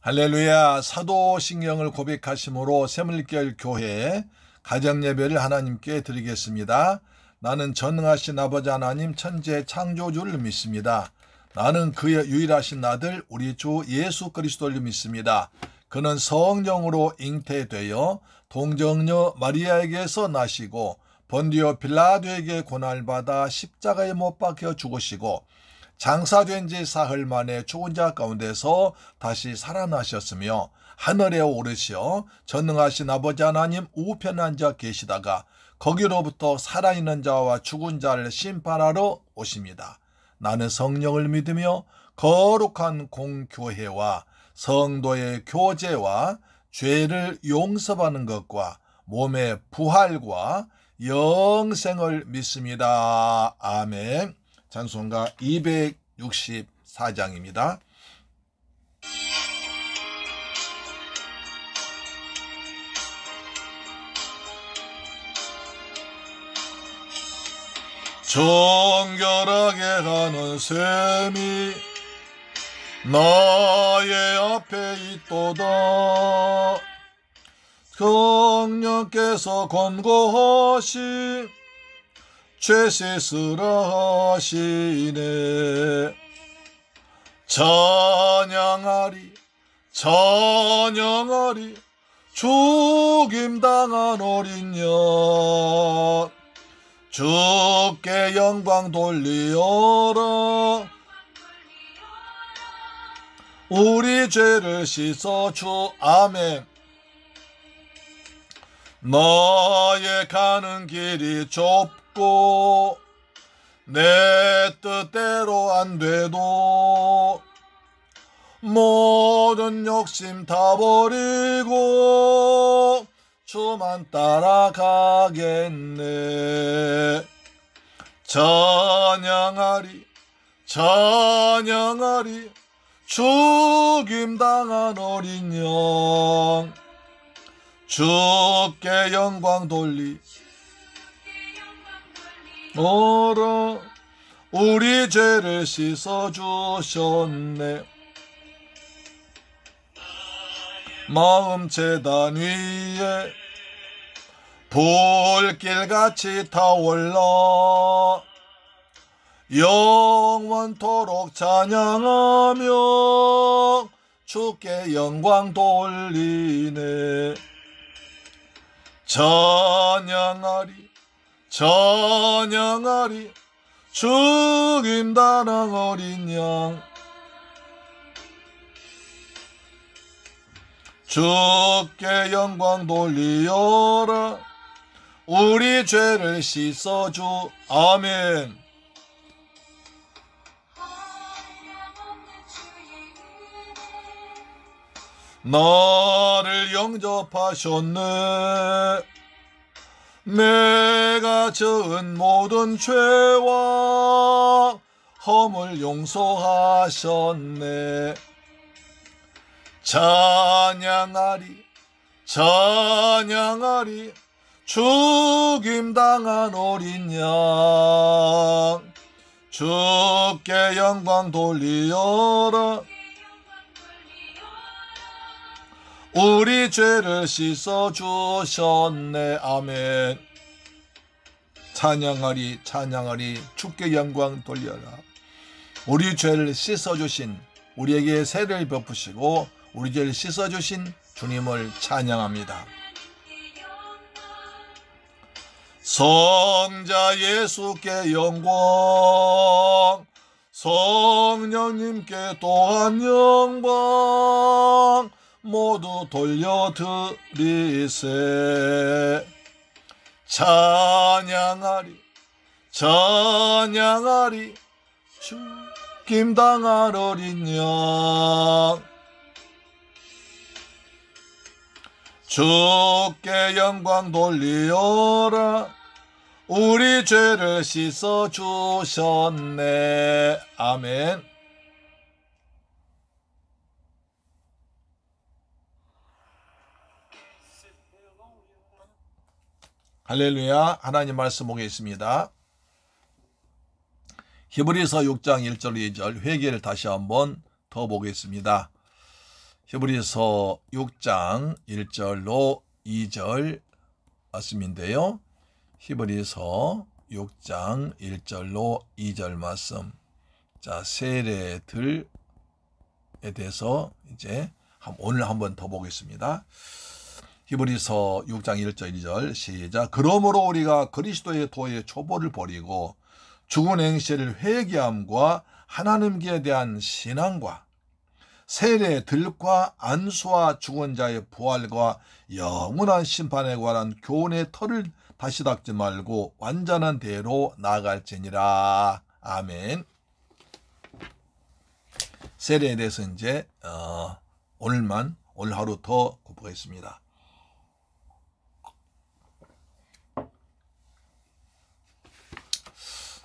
할렐루야. 사도신경을 고백하심으로 새물결 교회 가정예배를 하나님께 드리겠습니다. 나는 전능하신 아버지 하나님 천지의 창조주를 믿습니다. 나는 그의 유일하신 아들 우리 주 예수 그리스도를 믿습니다. 그는 성령으로 잉태되어 동정녀 마리아에게서 나시고 본디오 빌라도에게 고난받아 십자가에 못 박혀 죽으시고 장사된 지 사흘 만에 죽은 자 가운데서 다시 살아나셨으며 하늘에 오르시어 전능하신 아버지 하나님 우편에 앉아 계시다가 거기로부터 살아있는 자와 죽은 자를 심판하러 오십니다. 나는 성령을 믿으며 거룩한 공교회와 성도의 교제와 죄를 용서받는 것과 몸의 부활과 영생을 믿습니다. 아멘. 찬송가 264장입니다. 정결하게 가는 셈이 나의 앞에 있도다. 성령께서 권고하시 죄 씻으라 하시네. 찬양하리 찬양하리 죽임당한 어린 양 주께 영광 돌리어라. 우리 죄를 씻어주. 아멘. 나의 가는 길이 좁고 내 뜻대로 안 돼도 모든 욕심 다 버리고 주만 따라가겠네. 찬양하리 찬양하리 죽임당한 어린 양 주께 영광 돌리어라. 우리 죄를 씻어주셨네. 마음 제단 위에 불길같이 타올라 영원토록 찬양하며 주께 영광 돌리네. 찬양하리 찬양하리 죽임당한 어린 양 주께 영광 돌리어라. 우리 죄를 씻어주. 아멘. 나를 영접하셨네. 내가 지은 모든 죄와 허물 용서하셨네. 찬양하리 찬양하리 죽임당한 어린 양 주께 영광 돌리어라. 우리 죄를 씻어주셨네. 아멘. 찬양하리 찬양하리 주께 영광 돌려라. 우리 죄를 씻어주신, 우리에게 세를 베푸시고 우리 죄를 씻어주신 주님을 찬양합니다. 성자 예수께 영광, 성령님께 또한 영광 모두 돌려드리세. 찬양하리 찬양하리 죽임당한 어린 양 주께 영광 돌리어라. 우리 죄를 씻어주셨네. 아멘. 할렐루야. 하나님 말씀 보겠습니다. 히브리서 6장 1절 2절 회개를 다시 한번 더 보겠습니다. 히브리서 6장 1절로 2절 말씀인데요. 히브리서 6장 1절로 2절 말씀. 자, 세례들에 대해서 이제 오늘 한번 더 보겠습니다. 히브리서 6장 1절 2절 시작. 그러므로 우리가 그리스도의 도의 초보를 버리고 죽은 행실을 회개함과 하나님께 대한 신앙과 세례들과 안수와 죽은 자의 부활과 영원한 심판에 관한 교훈의 터를 다시 닦지 말고 완전한 대로 나아갈지니라. 아멘. 세례에 대해서 이제 오늘 하루 더 보겠습니다.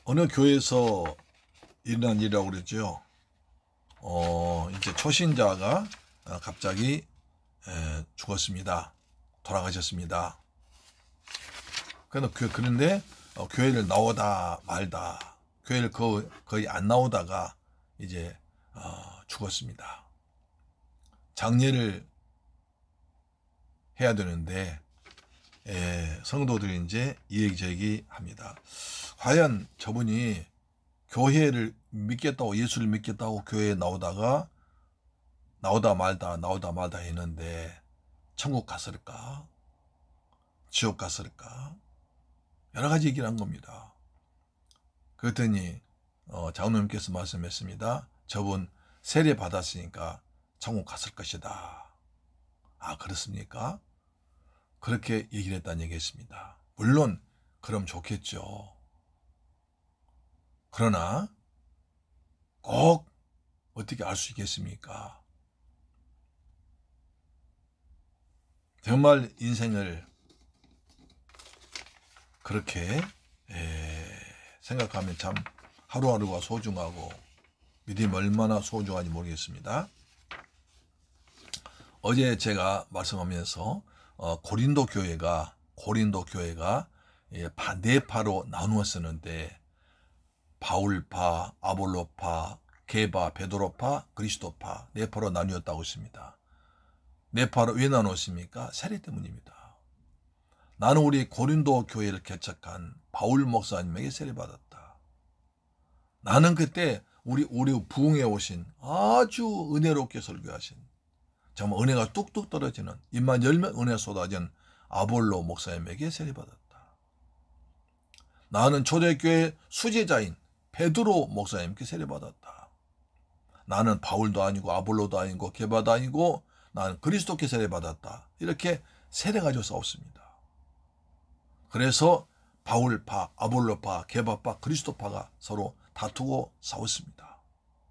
어느 교회에서 일어난 일이라고 그러죠. 이제 초신자가 갑자기 죽었습니다. 돌아가셨습니다. 그런데 교회를 나오다 말다, 교회를 거의 안 나오다가 이제 죽었습니다. 장례를 해야 되는데 성도들이 이제 이야기저기 합니다. 과연 저분이 교회를 믿겠다고, 예수를 믿겠다고 교회에 나오다 말다 했는데 천국 갔을까? 지옥 갔을까? 여러 가지 얘기를 한 겁니다. 그랬더니 장로님께서 말씀했습니다. 저분 세례 받았으니까 천국 갔을 것이다. 아, 그렇습니까? 그렇게 얘기를 했다는 얘기했습니다. 물론 그럼 좋겠죠. 그러나 꼭 어떻게 알 수 있겠습니까? 정말 인생을 그렇게 생각하면 참 하루하루가 소중하고 믿음이 얼마나 소중한지 모르겠습니다. 어제 제가 말씀하면서 고린도 교회가 네 파로 나누었었는데 바울파, 아볼로파, 게바, 베드로파, 그리스도파 네 파로 나뉘었다고 했습니다. 네 파로 왜 나누었습니까? 세례 때문입니다. 나는 우리 고린도 교회를 개척한 바울 목사님에게 세례받았다. 나는 그때 우리 부흥에 오신 아주 은혜롭게 설교하신 정말 은혜가 뚝뚝 떨어지는 입만 열면 은혜 쏟아진 아볼로 목사님에게 세례받았다. 나는 초대교회 수제자인 베드로 목사님께 세례받았다. 나는 바울도 아니고 아볼로도 아니고 게바도 아니고 나는 그리스도께 세례받았다. 이렇게 세례 가지고 싸웠습니다. 그래서 바울파, 아볼로파, 게바파, 그리스도파가 서로 다투고 싸웠습니다.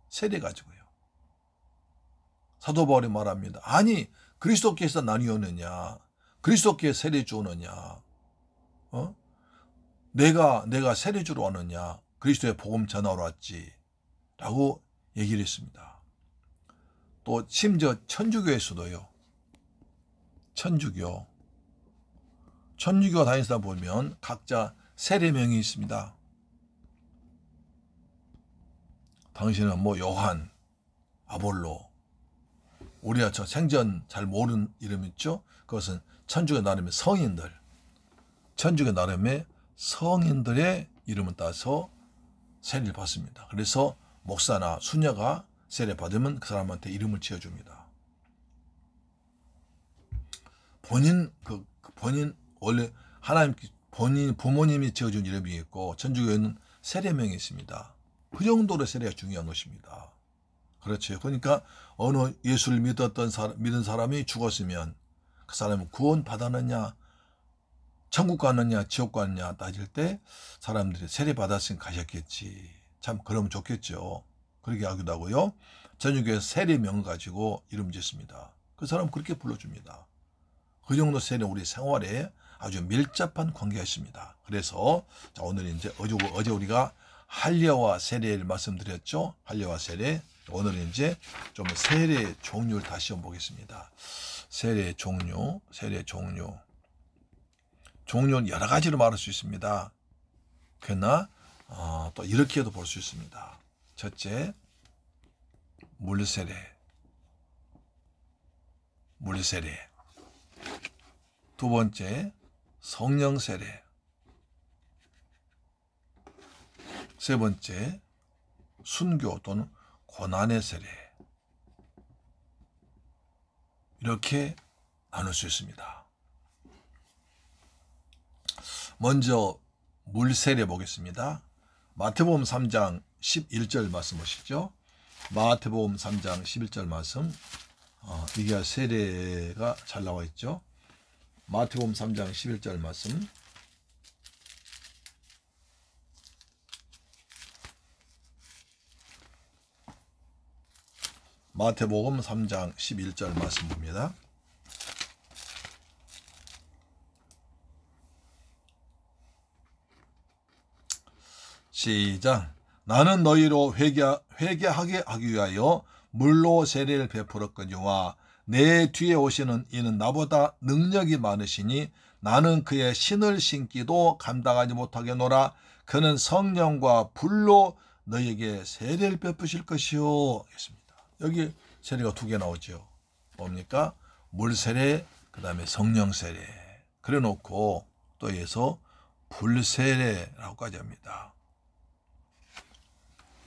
세례 가지고요. 사도 바울이 말합니다. 아니, 그리스도께서 나뉘었느냐? 그리스도께 세례 주었느냐? 내가 세례 주러 왔느냐? 그리스도의 복음 전하러 왔지. 라고 얘기를 했습니다. 또 심지어 천주교에서도요. 천주교 다니시다 보면 각자 세례명이 있습니다. 당신은 뭐 요한, 아볼로, 우리가 저 생전 잘 모르는 이름 있죠? 그것은 천주교 나름의 성인들, 천주교 나름의 성인들의 이름을 따서 세례를 받습니다. 그래서 목사나 수녀가 세례 받으면 그 사람한테 이름을 지어줍니다. 본인 원래 하나님 부모님이 지어준 이름이 있고 천주교에는 세례명이 있습니다. 그 정도로 세례가 중요한 것입니다. 그렇죠. 그러니까 어느 예수를 믿은 사람이 죽었으면 그 사람은 구원 받았느냐, 천국 갔느냐, 지옥 갔느냐 따질 때 사람들이 세례 받았으면 가셨겠지. 참 그러면 좋겠죠. 그렇게 하기도 하고요. 천주교에서 세례명을 가지고 이름 짓습니다. 그 사람 그렇게 불러줍니다. 그 정도 세례는 우리 생활에 아주 밀접한 관계가 있습니다. 그래서 자, 오늘 이제 어제 우리가 할례와 세례를 말씀드렸죠. 할례와 세례. 오늘 이제 좀 세례 종류를 다시 한번 보겠습니다. 세례 종류. 종류는 여러 가지로 말할 수 있습니다. 그러나 또 이렇게도 볼 수 있습니다. 첫째, 물세례. 물세례. 두 번째, 성령 세례. 세 번째, 순교 또는 고난의 세례. 이렇게 나눌 수 있습니다. 먼저 물세례 보겠습니다. 마태복음 3장 11절 말씀 보시죠. 마태복음 3장 11절 말씀. 이게 세례가 잘 나와 있죠. 마태복음 3장 11절 말씀. 마태복음 3장 11절 말씀 봅니다. 시작. 나는 너희로 회개하게 하기 위하여 물로 세례를 베풀었거니와 내 뒤에 오시는 이는 나보다 능력이 많으시니 나는 그의 신을 신기도 감당하지 못하겠노라. 그는 성령과 불로 너희에게 세례를 베푸실 것이요. 했습니다. 여기 세례가 두 개 나오죠. 뭡니까? 물세례, 그 다음에 성령세례. 그래 놓고 또 여기서 불세례라고까지 합니다.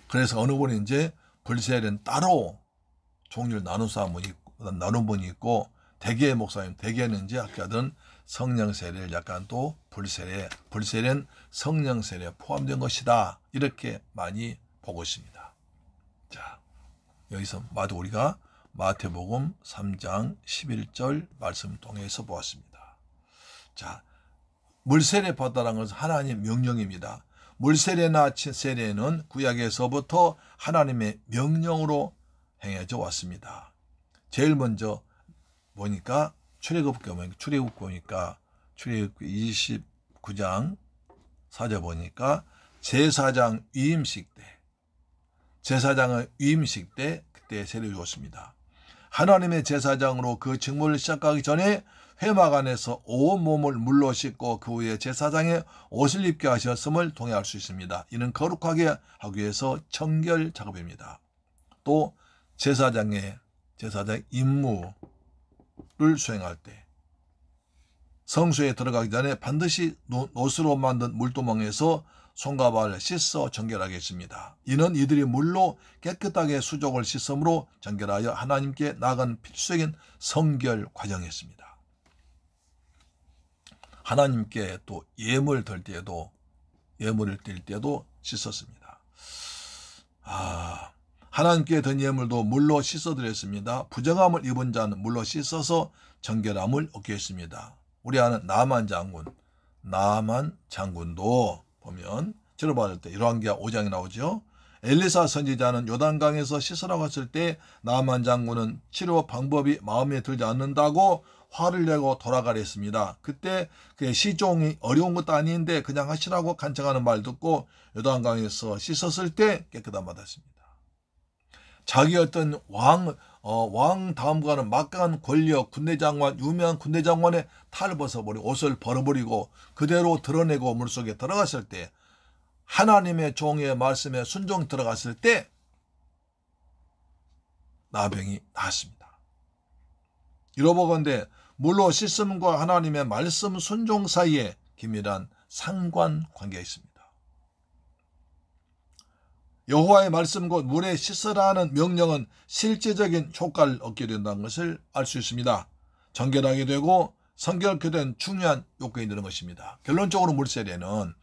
그래서 어느 분이 이제 불세례는 따로 종류를 나눈 분이 있고, 대개 목사님, 대개는 이제 아까든 성령세례를 약간 또 불세례는 성령세례에 포함된 것이다. 이렇게 많이 보고 있습니다. 자, 여기서 우리가 마태복음 3장 11절 말씀 통해서 보았습니다. 자, 물세례 받으라는 것은 하나님 명령입니다. 물세례나 세례는 구약에서부터 하나님의 명령으로 행해져 왔습니다. 제일 먼저 보니까 출애굽기 보니까 출애굽기 29장 4절 보니까 제사장 위임식 때, 제사장의 위임식 때 그때 세례 주었습니다. 하나님의 제사장으로 그 직무를 시작하기 전에 회막 안에서 온 몸을 물로 씻고 그 후에 제사장의 옷을 입게 하셨음을 통해 알 수 있습니다. 이는 거룩하게 하기 위해서 청결 작업입니다. 또 제사장의 임무를 수행할 때 성소에 들어가기 전에 반드시 노스로 만든 물두멍에서 손과 발을 씻어 정결하게 했습니다. 이는 이들이 물로 깨끗하게 수족을 씻음으로 정결하여 하나님께 나아가는 필수적인 성결 과정이었습니다. 하나님께 또 예물을 들 때도 씻었습니다. 하나님께 든 예물도 물로 씻어드렸습니다. 부정함을 입은 자는 물로 씻어서 정결함을 얻게 했습니다. 우리 아는 나만 장군도 보면 들어봤을 때 열왕기하 5장에 나오죠. 엘리사 선지자는 요단강에서 씻으라고 했을 때 나만 장군은 치료 방법이 마음에 들지 않는다고 화를 내고 돌아가려 했습니다. 그때 그 시종이 어려운 것도 아닌데 그냥 하시라고 간청하는 말 듣고 요단강에서 씻었을 때 깨끗함 받았습니다. 자기 어떤 왕 다음과는 막강한 권력, 군대장관, 유명한 군대장관의 탈을 벗어버리고 옷을 벌어버리고 그대로 드러내고 물속에 들어갔을 때, 하나님의 종의 말씀에 순종 들어갔을 때 나병이 나았습니다. 이로보건대 물로 씻음과 하나님의 말씀 순종 사이에 긴밀한 상관관계가 있습니다. 여호와의 말씀 곧 물에 씻으라는 명령은 실제적인 효과를 얻게 된다는 것을 알 수 있습니다. 정결하게 되고 성결케 된 중요한 요건이 되는 것입니다. 결론적으로 물세례는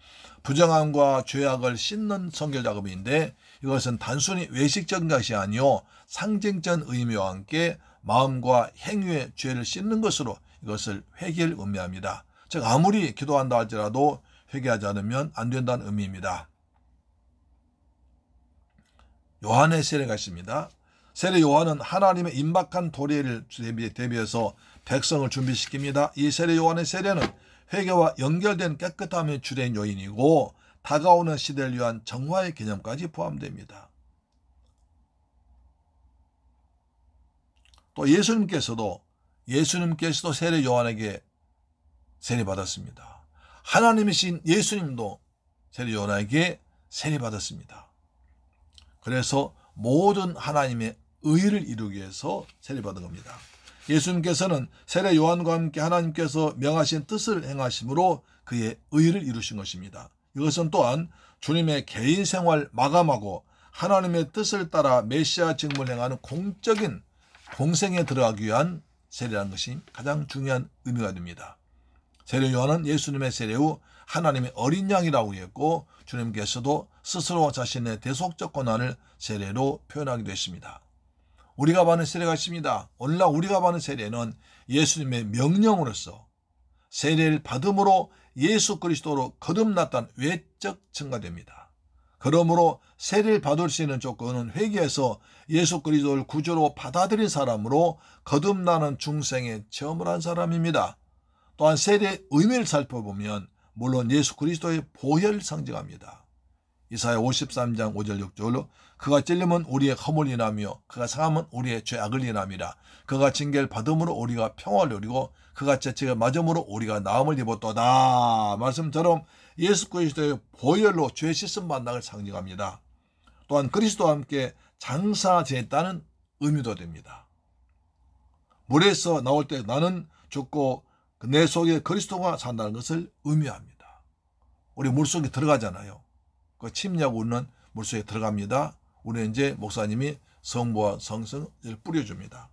부정함과 죄악을 씻는 성결 작업인데, 이것은 단순히 외식적인 것이 아니요 상징적 의미와 함께 마음과 행위의 죄를 씻는 것으로 이것을 회개를 의미합니다. 즉 아무리 기도한다 할지라도 회개하지 않으면 안 된다는 의미입니다. 요한의 세례가 있습니다. 세례 요한은 하나님의 임박한 도래를 대비해서 백성을 준비시킵니다. 이 세례 요한의 세례는 회개와 연결된 깨끗함의 주된 요인이고 다가오는 시대를 위한 정화의 개념까지 포함됩니다. 또 예수님께서도 세례 요한에게 세례받았습니다. 하나님이신 예수님도 세례 요한에게 세례받았습니다. 그래서 모든 하나님의 의를 이루기 위해서 세례받은 겁니다. 예수님께서는 세례 요한과 함께 하나님께서 명하신 뜻을 행하심으로 그의 의를 이루신 것입니다. 이것은 또한 주님의 개인 생활 마감하고 하나님의 뜻을 따라 메시아 직무를 행하는 공적인 공생에 들어가기 위한 세례라는 것이 가장 중요한 의미가 됩니다. 세례 요한은 예수님의 세례 후 하나님의 어린 양이라고 했고 주님께서도 스스로 자신의 대속적 권한을 세례로 표현하기도 했습니다. 우리가 받는 세례가 있습니다. 오늘날 우리가 받는 세례는 예수님의 명령으로서 세례를 받음으로 예수 그리스도로 거듭났다는 외적 증거됩니다. 그러므로 세례를 받을 수 있는 조건은 회개해서 예수 그리스도를 구주로 받아들인 사람으로 거듭나는 중생의 체험을 한 사람입니다. 또한 세례의 의미를 살펴보면 물론 예수 그리스도의 보혈을 상징합니다. 이사야 53장 5절 6절로 그가 찔림은 우리의 허물 인하며 그가 상함은 우리의 죄악을 인함이라. 그가 징계를 받음으로 우리가 평화를 누리고 그가 채찍을 맞음으로 우리가 나음을 입었도다. 말씀처럼 예수 그리스도의 보혈로 죄 씻음 받는 상징합니다. 또한 그리스도와 함께 장사 지냈다는 의미도 됩니다. 물에서 나올 때 나는 죽고 내 속에 그리스도가 산다는 것을 의미합니다. 우리 물속에 들어가잖아요. 그 침략 우는 물속에 들어갑니다. 우리는 이제 목사님이 성부와 성성을 뿌려줍니다.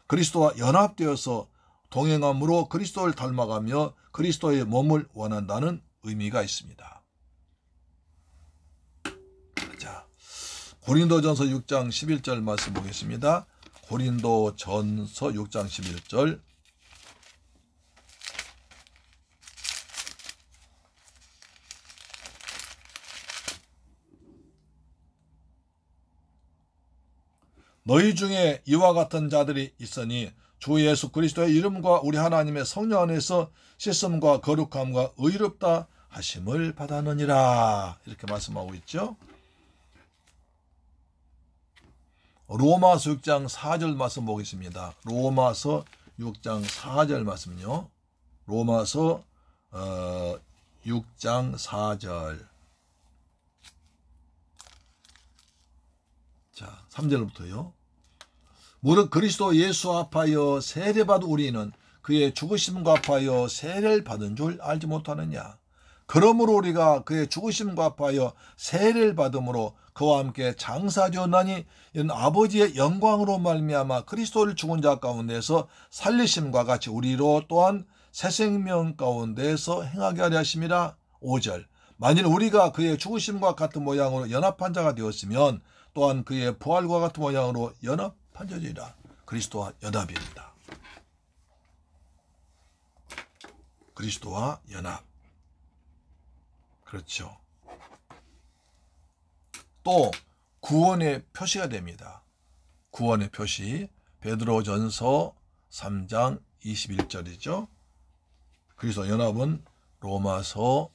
그리스도와 연합되어서 동행함으로 그리스도를 닮아가며 그리스도의 몸을 원한다는 의미가 있습니다. 자, 고린도전서 6장 11절 말씀 보겠습니다. 고린도전서 6장 11절 너희 중에 이와 같은 자들이 있으니 주 예수 그리스도의 이름과 우리 하나님의 성령 안에서 씻음과 거룩함과 의롭다 하심을 받았느니라. 이렇게 말씀하고 있죠. 로마서 6장 4절 말씀 보겠습니다. 로마서 6장 4절 말씀요. 로마서 6장 4절. 자, 3절부터요. 무릇 그리스도 예수 합하여 세례받은 우리는 그의 죽으심과 합하여 세례를 받은 줄 알지 못하느냐. 그러므로 우리가 그의 죽으심과 합하여 세례를 받음으로 그와 함께 장사되었나니 이는 아버지의 영광으로 말미암아 그리스도를 죽은 자 가운데서 살리심과 같이 우리로 또한 새 생명 가운데서 행하게 하려 하심이라. 5절. 만일 우리가 그의 죽으심과 같은 모양으로 연합한 자가 되었으면 또한 그의 부활과 같은 모양으로 연합한 자리라. 그리스도와 연합입니다. 그리스도와 연합. 그렇죠. 또 구원의 표시가 됩니다. 구원의 표시. 베드로전서 3장 21절이죠. 그리스도 연합은 로마서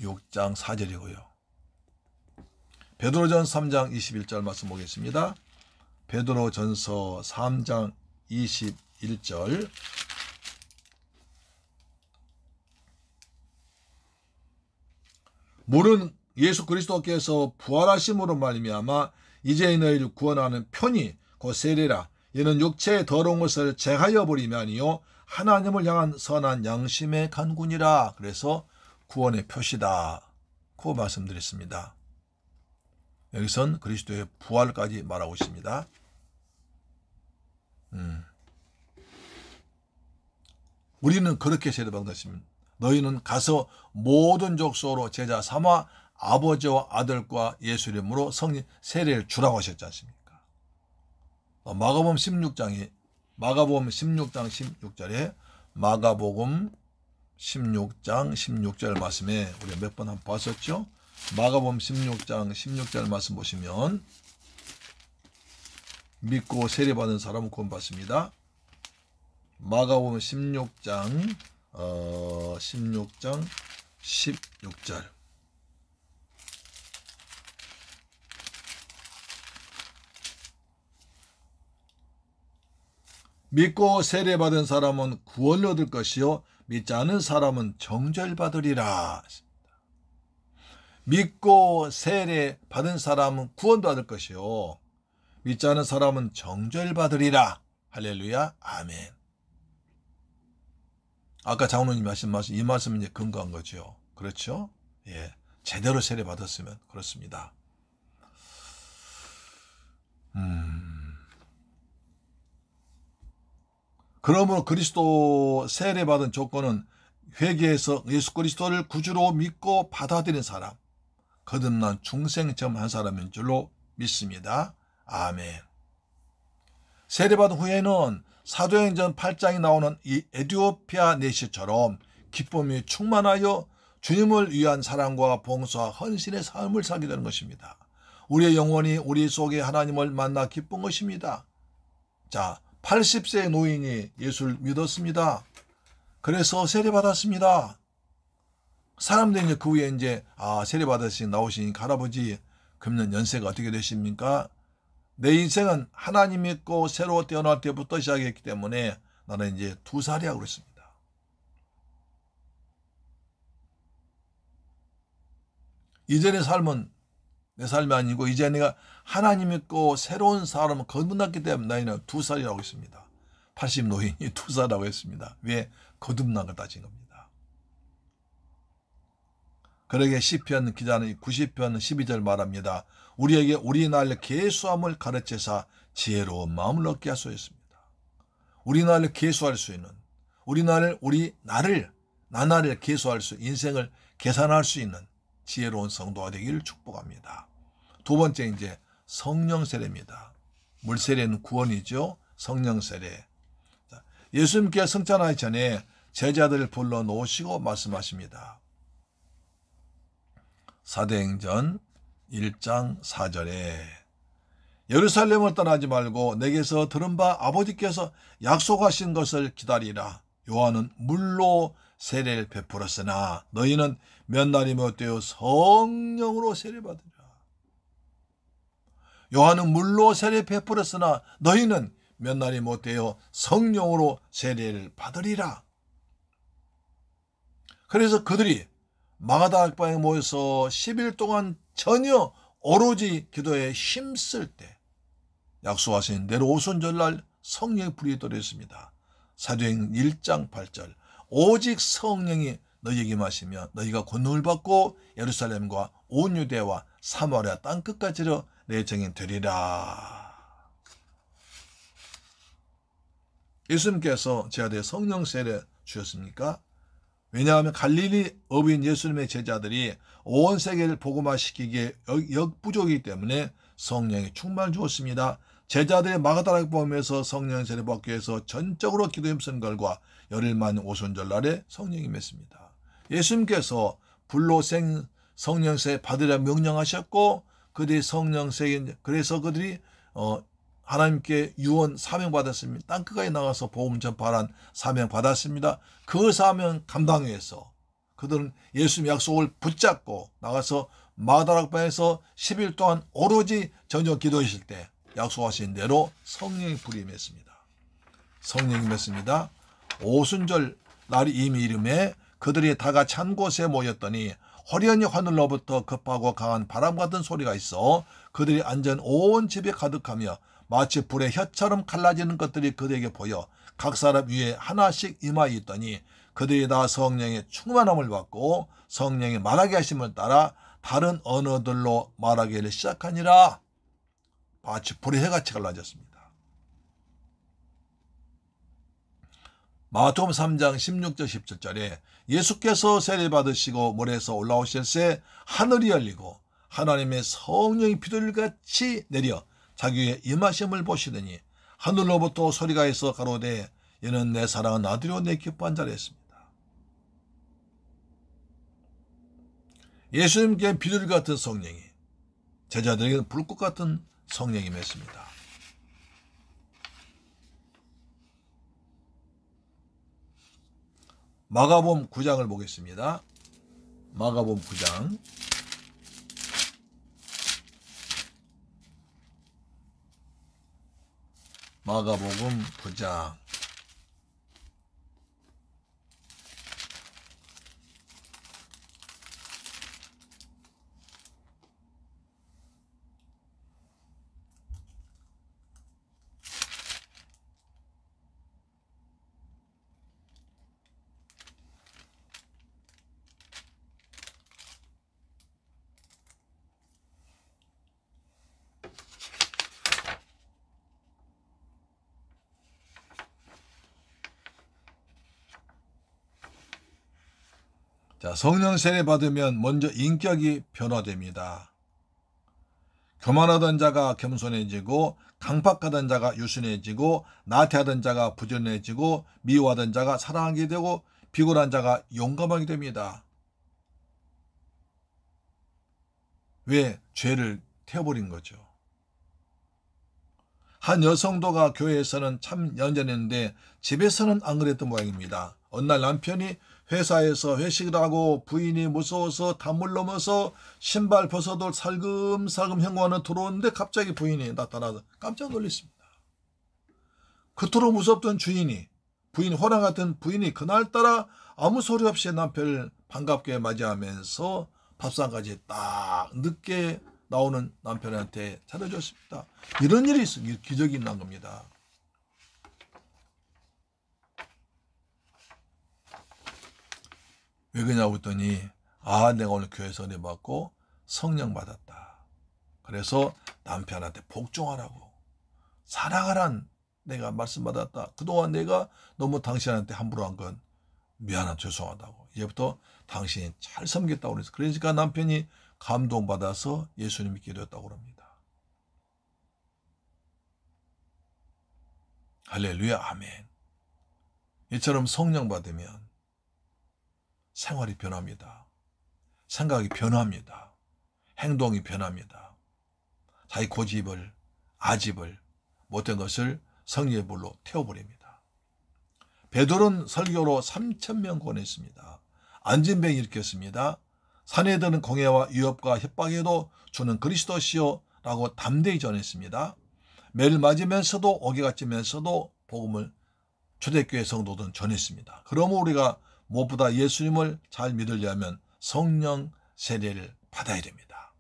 6장 4절이고요. 베드로전서 3장 21절 말씀 보겠습니다. 베드로전서 3장 21절 물은 예수 그리스도께서 부활하심으로 말미암아 이제 너희를 구원하는 편이 곧 세례라. 이는 육체의 더러운 것을 제하여 버리면이요 하나님을 향한 선한 양심의 간군이라. 그래서 구원의 표시다. 그 말씀드렸습니다. 여기선 그리스도의 부활까지 말하고 있습니다. 우리는 그렇게 세례받은 것입니다. 너희는 가서 모든 족속으로 제자 삼아 아버지와 아들과 예수 이름으로 성령 세례를 주라고 하셨지 않습니까? 마가복음 16장 16절에 마가복음 16장 16절 말씀에 우리가 몇 번 한번 봤었죠? 마가복음 16장 16절 말씀 보시면 믿고 세례받은 사람은 구원받습니다. 마가복음 16장 16절 믿고 세례받은 사람은 구원을 얻을 것이요 믿지 않은 사람은 정죄받으리라. 믿고 세례받은 사람은 구원도 받을 것이요 믿지 않은 사람은 정죄받으리라 할렐루야. 아멘. 아까 장로님이 하신 말씀, 이 말씀은 이제 근거한 거죠. 그렇죠? 예. 제대로 세례 받았으면 그렇습니다. 그러므로 그리스도 세례 받은 조건은 회개해서 예수 그리스도를 구주로 믿고 받아들인 사람, 거듭난 중생처럼 한 사람인 줄로 믿습니다. 아멘. 세례받은 후에는 사도행전 8장에 나오는 이 에티오피아 내시처럼 기쁨이 충만하여 주님을 위한 사랑과 봉사와 헌신의 삶을 살게 되는 것입니다. 우리의 영혼이 우리 속에 하나님을 만나 기쁜 것입니다. 자, 80세의 노인이 예수를 믿었습니다. 그래서 세례받았습니다. 사람들이 이제 그 후에 이제 세례받으신 나오시니까 할아버지 그러면 연세가 어떻게 되십니까? 내 인생은 하나님 믿고 새로 태어날 때부터 시작했기 때문에 나는 이제 2살이라고 그랬습니다. 이전의 삶은 내 삶이 아니고 이제 내가 하나님 믿고 새로운 사람을 거듭났기 때문에 나이는 2살이라고 했습니다. 80 노인이 2살이라고 했습니다. 왜? 거듭난 걸 따진 겁니다. 그러게 시편 기자는 90편 12절 말합니다. 우리에게 우리 날 계수함을 가르치사 지혜로운 마음을 얻게 하소였습니다. 우리 날을 계수할 수 있는, 나날을 계수할 수, 인생을 계산할 수 있는 지혜로운 성도가 되기를 축복합니다. 두 번째 이제 성령 세례입니다. 물 세례는 구원이죠. 성령 세례. 예수님께 승천하기 전에 제자들을 불러 놓으시고 말씀하십니다. 사도행전 1장 4절에 예루살렘을 떠나지 말고 내게서 들은 바 아버지께서 약속하신 것을 기다리라. 요한은 물로 세례를 베풀었으나 너희는 몇 날이 못되어 성령으로 세례받으리라. 요한은 물로 세례 베풀었으나 너희는 몇 날이 못되어 성령으로 세례를 받으리라. 그래서 그들이 마가다 악방에 모여서 10일 동안 전혀 오로지 기도에 힘쓸 때 약속하신 대로 오순절날 성령의 불이 떨어졌습니다. 사도행전 1장 8절 오직 성령이 너희에게 임하시며 너희가 권능을 받고 예루살렘과 온 유대와 사마리아 땅끝까지로 내 증인 되리라. 예수님께서 제자들에게 성령 세례 주셨습니까? 왜냐하면 갈릴리 어부인 예수님의 제자들이 온 세계를 복음화시키기에 역부족이기 때문에 성령의 충만을 주었습니다. 제자들의 마가다락 보험에서 성령 세례 받기 위해서 전적으로 기도 힘쓴 결과 열흘 만 오순절날에 성령이 임했습니다. 예수님께서 불로 성령 세례 받으라 명령하셨고 그들이 성령 세례 그래서 그들이 하나님께 유언 사명 받았습니다. 땅끝까지 나가서 복음 전파한 사명 받았습니다. 그 사명 감당 위해서 그들은 예수님 약속을 붙잡고 나가서 마가다락방에서 10일 동안 오로지 저녁 기도하실 때 약속하신 대로 성령이 불이 임했습니다. 성령이 임했습니다. 오순절 날이 이미 이름에 그들이 다 같이 한 곳에 모였더니 호련히 하늘로부터 급하고 강한 바람 같은 소리가 있어 그들이 앉은 온 집에 가득하며 마치 불의 혀처럼 갈라지는 것들이 그들에게 보여 각 사람 위에 하나씩 임하여 있더니 그들이 다 성령의 충만함을 받고 성령이 말하게 하심을 따라 다른 언어들로 말하기를 시작하니라. 마치 불의 혀같이 갈라졌습니다. 마태복음 3장 16절 17절에 예수께서 세례받으시고 물에서 올라오실 새 하늘이 열리고 하나님의 성령이 비둘기같이 내려 자기 위에 임하심을 보시더니 하늘로부터 소리가 있어 가로되 이는 내 사랑하는 아들이요 내 기뻐한 자라 했습니다. 예수님께 비둘기 같은 성령이 제자들에게는 불꽃 같은 성령이 임했습니다. 마가복음 9장을 보겠습니다. 마가복음 9장 마가복음 9장 자, 성령 세례 받으면 먼저 인격이 변화됩니다. 교만하던 자가 겸손해지고, 강팍하던 자가 유순해지고, 나태하던 자가 부지런해지고, 미워하던 자가 사랑하게 되고, 비굴한 자가 용감하게 됩니다. 왜? 죄를 태워버린 거죠. 한 여성도가 교회에서는 참 연전했는데 집에서는 안 그랬던 모양입니다. 어느 날 남편이 회사에서 회식을 하고 부인이 무서워서 단물 넘어서 신발 벗어도 살금살금 현관에 들어오는데 갑자기 부인이 나타나서 깜짝 놀랐습니다. 그토록 무섭던 주인이, 부인 호랑 같은 부인이 그날따라 아무 소리 없이 남편을 반갑게 맞이하면서 밥상까지 딱 늦게 나오는 남편한테 차려줬습니다. 이런 일이 있어요. 기적이 난 겁니다. 왜 그러냐고 했더니 내가 오늘 교회에서 은혜 받고 성령 받았다. 그래서 남편한테 복종하라고, 사랑하란 내가 말씀 받았다. 그동안 내가 너무 당신한테 함부로 한 건 미안하다, 죄송하다고. 이제부터 당신이 잘 섬겼다고 그래서, 그러니까 남편이 감동받아서 예수님 믿게 되었다고 합니다. 할렐루야, 아멘. 이처럼 성령 받으면 생활이 변합니다. 생각이 변합니다. 행동이 변합니다. 자기 고집을, 아집을, 못된 것을 성령의 불로 태워버립니다. 베드로는 설교로 3,000명 권했습니다. 안진병 일으켰습니다. 산에 드는 공회와 위협과 협박에도 주는 그리스도시요 라고 담대히 전했습니다. 매를 맞으면서도 오개가 찌면서도 복음을 초대교회 성도들은 전했습니다. 그러므로 우리가 무엇보다 예수님을 잘 믿으려면 성령 세례를 받아야 됩니다.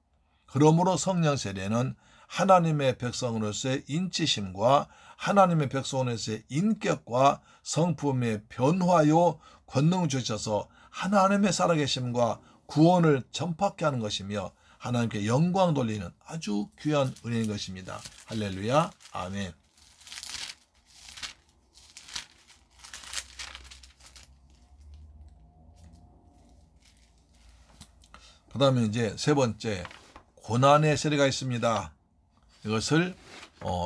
그러므로 성령 세례는 하나님의 백성으로서의 인치심과 하나님의 백성으로서의 인격과 성품의 변화요 권능 주셔서 하나님의 살아계심과 구원을 전파케 하는 것이며 하나님께 영광 돌리는 아주 귀한 은혜인 것입니다. 할렐루야, 아멘. 그 다음에 이제 세 번째, 고난의 세례가 있습니다. 이것을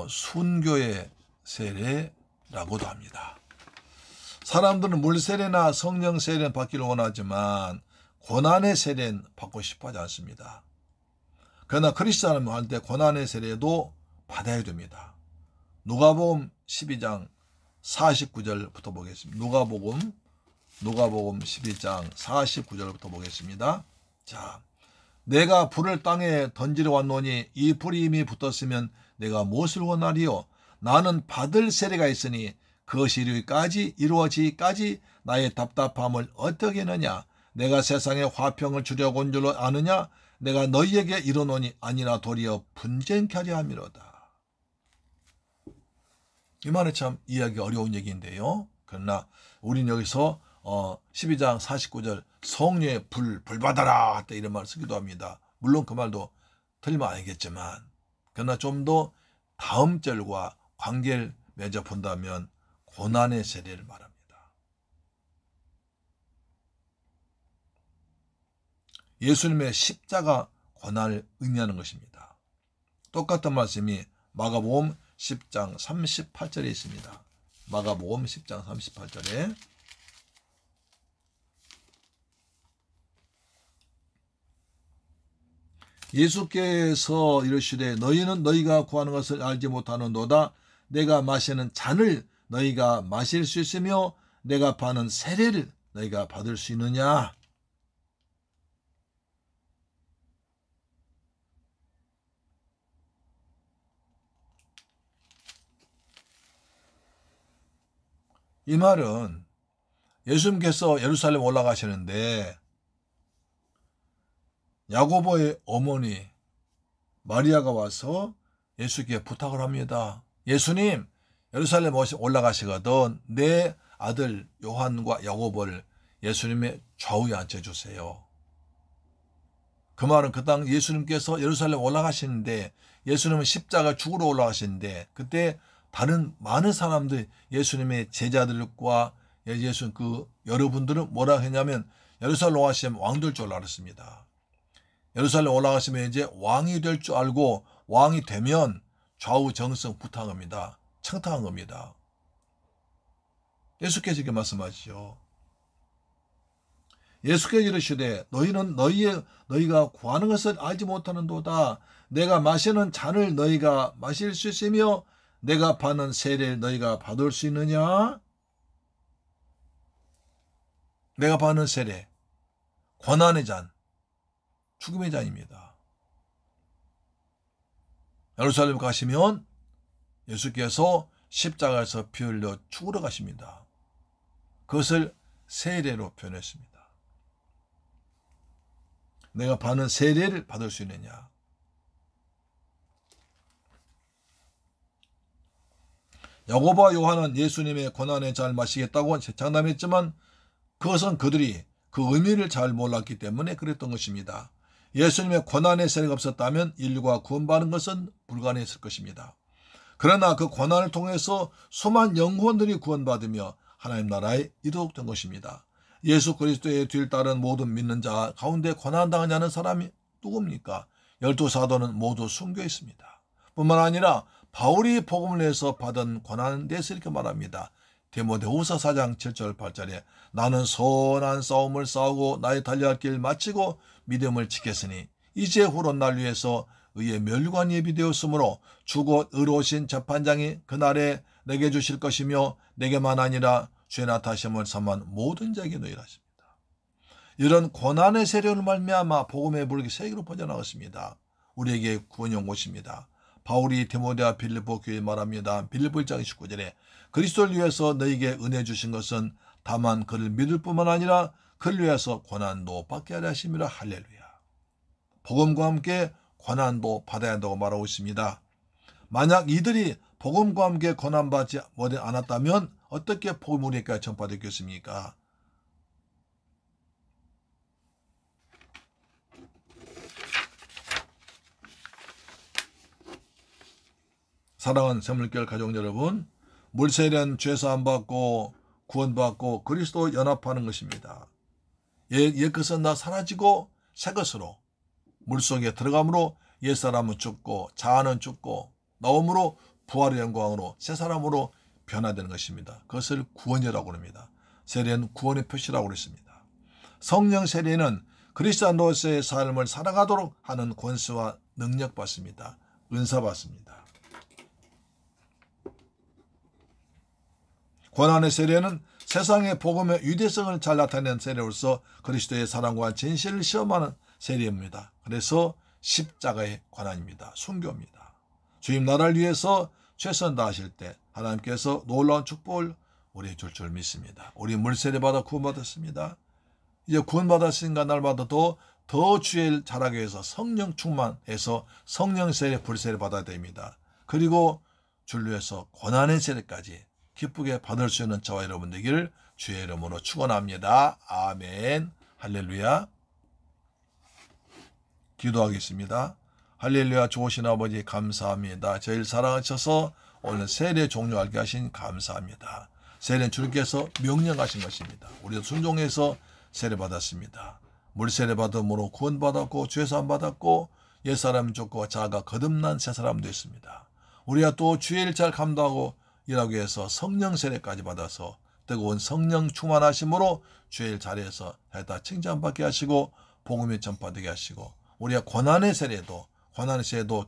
순교의 세례라고도 합니다. 사람들은 물 세례나 성령 세례는 받기를 원하지만 고난의 세례는 받고 싶어 하지 않습니다. 그러나 크리스찬은 할 때 고난의 세례도 받아야 됩니다. 누가복음 12장 49절부터 보겠습니다. 누가복음 12장 49절부터 보겠습니다. 자, 내가 불을 땅에 던지러 왔노니 이 불이 이미 붙었으면 내가 무엇을 원하리요? 나는 받을 세례가 있으니 그것이 이루어지기까지 나의 답답함을 어떻게 하느냐? 내가 세상에 화평을 주려고 온 줄로 아느냐? 내가 너희에게 이르노니 아니라 도리어 분쟁케 하려 함이로다. 이 말은 참 이해하기 어려운 얘기인데요. 그러나 우린 여기서 12장 49절 성령의 불 받아라 하다 이런 말을 쓰기도 합니다. 물론 그 말도 틀리면 아니겠지만, 그러나 좀 더 다음 절과 관계를 맺어 본다면 고난의 세례를 말합니다. 예수님의 십자가 고난을 의미하는 것입니다. 똑같은 말씀이 마가복음 10장 38절에 있습니다. 마가복음 10장 38절에 예수께서 이르시되 너희는 너희가 구하는 것을 알지 못하는도다. 내가 마시는 잔을 너희가 마실 수 있으며 내가 받는 세례를 너희가 받을 수 있느냐. 이 말은 예수님께서 예루살렘 올라가시는데 야고보의 어머니 마리아가 와서 예수께 부탁을 합니다. 예수님, 예루살렘 올라가시거든 내 아들 요한과 야고보를 예수님의 좌우에 앉혀주세요. 그 말은 그 당 예수님께서 예루살렘 올라가시는데, 예수님은 십자가 죽으러 올라가시는데, 그때 다른 많은 사람들, 예수님의 제자들과 예수님 여러분들은 뭐라 했냐면 예루살렘 올라가시면 왕 될 줄 알았습니다. 예루살렘 올라가시면 이제 왕이 될 줄 알고 왕이 되면 좌우 정성 부탁한 겁니다. 청탁한 겁니다. 예수께서 이렇게 말씀하시죠. 예수께서 이르시되 너희는 너희가 구하는 것을 알지 못하는도다. 내가 마시는 잔을 너희가 마실 수 있으며 내가 받는 세례를 너희가 받을 수 있느냐? 내가 받는 세례, 고난의 잔, 죽음의 잔입니다. 예루살렘 가시면 예수께서 십자가에서 피 흘려 죽으러 가십니다. 그것을 세례로 표현했습니다. 내가 받는 세례를 받을 수 있느냐? 야고보와 요한은 예수님의 고난의 잔을 마시겠다고 장담했지만 그것은 그들이 그 의미를 잘 몰랐기 때문에 그랬던 것입니다. 예수님의 고난의 세례가 없었다면 인류가 구원받는 것은 불가능했을 것입니다. 그러나 그 고난을 통해서 수많은 영혼들이 구원받으며 하나님 나라에 이룩된 것입니다. 예수 그리스도의 뒤를 따른 모든 믿는 자 가운데 고난당하지 않은 사람이 누굽니까? 12사도는 모두 순교에 있습니다. 뿐만 아니라 바울이 복음을 내서 받은 고난에 대해서 이렇게 말합니다. 디모데후서 4장 7절 8절에 나는 선한 싸움을 싸우고 나의 달려갈 길 마치고 믿음을 지켰으니 이제 후론 날 위해서 의의 멸관이 예비되었으므로 주곧 의로우신 재판장이 그날에 내게 주실 것이며 내게만 아니라 주의 나타심을 삼한 모든 자에게 너희라 하십니다. 이런 고난의 세례를 말미암아 복음의 불이 세계로 퍼져나갔습니다. 우리에게 구원이 온 것입니다. 바울이 디모데와 빌립보 교회에 말합니다. 빌립보 1장 19절에 그리스도를 위해서 너희에게 은혜 주신 것은 다만 그를 믿을 뿐만 아니라 그를 위해서 고난도 받게 하려 하심이라. 할렐루야. 복음과 함께 고난도 받아야 한다고 말하고 있습니다. 만약 이들이 복음과 함께 고난받지 않았다면 어떻게 복음을 우리에게 전파됐겠습니까? 사랑하는 샘물교회 가족 여러분, 물세례는 죄사함 받고 구원받고 그리스도 연합하는 것입니다. 옛것은 다 사라지고 새것으로 물속에 들어감으로 옛사람은 죽고 자아는 죽고 나옴으로 부활의 영광으로 새사람으로 변화되는 것입니다. 그것을 구원이라고 합니다. 세례는 구원의 표시라고 그랬습니다. 성령 세례는 그리스도인으로서의 삶을 살아가도록 하는 권세와 능력 받습니다. 은사 받습니다. 고난의 세례는 세상의 복음의 유대성을 잘 나타내는 세례로서 그리스도의 사랑과 진실을 시험하는 세례입니다. 그래서 십자가의 고난입니다. 순교입니다. 주님 나라를 위해서 최선 다하실 때 하나님께서 놀라운 축복을 우리에게 줄 줄 믿습니다. 우리 물세례 받아 구원받았습니다. 이제 구원받았으니까 날마다 더 주의 잘하기 위해서 성령 충만해서 성령 세례, 불세례 받아야 됩니다. 그리고 주를 위해서 고난의 세례까지 기쁘게 받을 수 있는 저와 여러분 되기를 주의 이름으로 축원합니다. 아멘. 할렐루야. 기도하겠습니다. 할렐루야. 좋으신 아버지 감사합니다. 저희를 사랑하셔서 오늘 세례 종료하게 하신 감사합니다. 세례는 주님께서 명령하신 것입니다. 우리도 순종해서 세례 받았습니다. 물세례 받음으로 구원받았고 죄사함 받았고 옛사람 죽고 자아가 거듭난 새사람 됐습니다. 우리가 또 주의 일 잘 감당하고 일하기 위해서 성령 세례까지 받아서 뜨거운 성령 충만하심으로 주의 일 잘해서 다 칭찬받게 하시고 복음이 전파되게 하시고 우리가 고난의 세례도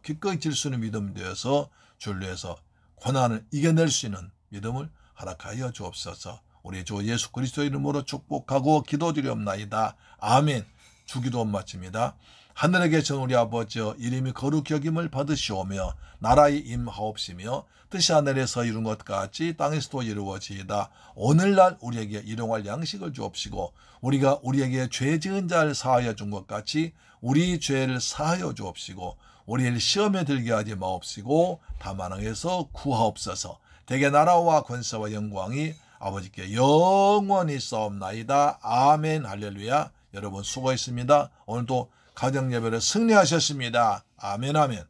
기꺼이 질 수 있는 믿음이 되어서 주를 위해서 고난을 이겨낼 수 있는 믿음을 허락하여 주옵소서. 우리 주 예수 그리스도 이름으로 축복하고 기도드리옵나이다. 아멘. 주기도 마칩니다. 하늘에 계신 우리 아버지여 이름이 거룩히 여김을 받으시오며 나라의 임하옵시며 뜻이 하늘에서 이룬 것 같이 땅에서도 이루어지이다. 오늘날 우리에게 일용할 양식을 주옵시고 우리가 우리에게 죄 지은 자를 사하여 준 것 같이 우리 죄를 사하여 주옵시고 우리를 시험에 들게 하지 마옵시고 다만 왕에서 구하옵소서. 대개 나라와 권세와 영광이 아버지께 영원히 싸움나이다. 아멘. 할렐루야. 여러분 수고했습니다. 오늘도 가정 예배를 승리하셨습니다. 아멘 아멘.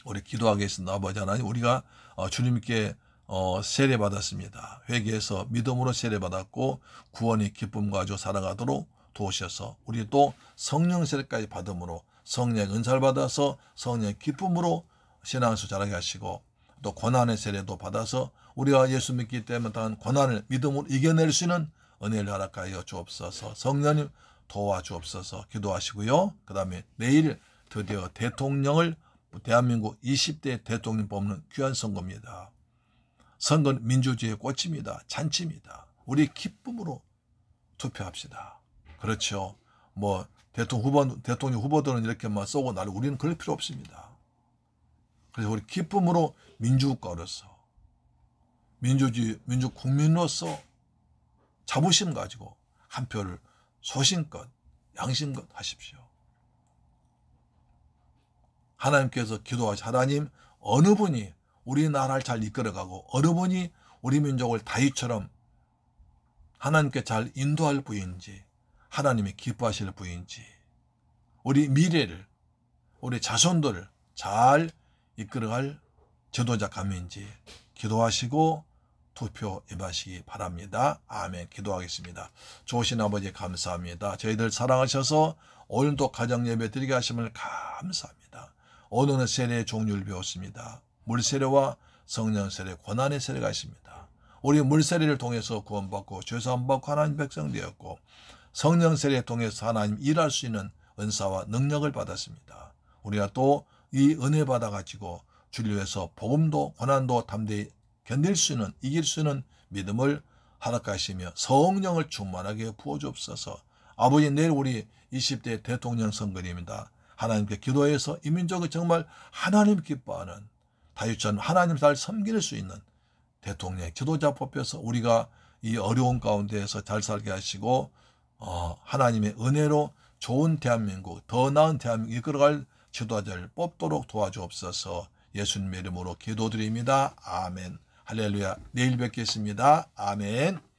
우리 기도하겠습니다. 아버지 하나님, 우리가 주님께 세례받았습니다. 회개해서 믿음으로 세례받았고 구원의 기쁨과 아주 살아가도록 도우셔서 우리 또 성령 세례까지 받음으로 성령 은사를 받아서 성령의 기쁨으로 신앙에서 자라게 하시고 또 고난의 세례도 받아서 우리가 예수 믿기 때문에 당한 고난을 믿음으로 이겨낼 수 있는 은혜를 허락하여 주옵소서. 성령님 도와주옵소서. 기도하시고요. 그 다음에 내일 드디어 대통령을 대한민국 20대 대통령 뽑는 귀한 선거입니다. 선거는 민주주의의 꽃입니다. 잔치입니다. 우리 기쁨으로 투표합시다. 그렇죠. 뭐 대통령 후보들은 이렇게 막 쏘고 나를 우리는 그럴 필요 없습니다. 그래서 우리 기쁨으로 민주국가로서 민주 국민으로서 자부심 가지고 한 표를 소신껏 양심껏 하십시오. 하나님께서 기도하시 하나님 어느 분이 우리나라를 잘 이끌어가고 어느 분이 우리 민족을 다윗처럼 하나님께 잘 인도할 분인지 하나님이 기뻐하실 분인지 우리 미래를 우리 자손들을 잘 이끌어갈 지도자 감인지 기도하시고 투표 임하시기 바랍니다. 아멘. 기도하겠습니다. 좋으신 아버지 감사합니다. 저희들 사랑하셔서 오늘도 가정 예배 드리게 하심을 감사합니다. 오늘은 세례의 종류를 배웠습니다. 물세례와 성령세례, 고난의 세례가 있습니다. 우리 물세례를 통해서 구원받고 죄사함받고 하나님 백성 되었고 성령세례를 통해서 하나님 일할 수 있는 은사와 능력을 받았습니다. 우리가 또 이 은혜 받아가지고 주를 위해서 복음도 고난도 담대히 견딜 수 있는 이길 수 있는 믿음을 허락하시며 성령을 충만하게 부어주옵소서. 아버지 내일 우리 20대 대통령 선거입니다. 하나님께 기도해서 이 민족을 정말 하나님 기뻐하는 다윗처럼 하나님 잘 섬길 수 있는 대통령 지도자 뽑혀서 우리가 이 어려운 가운데에서 잘 살게 하시고 하나님의 은혜로 좋은 대한민국 더 나은 대한민국 이끌어갈 지도자를 뽑도록 도와주옵소서. 예수님의 이름으로 기도드립니다. 아멘. 할렐루야. 내일 뵙겠습니다. 아멘.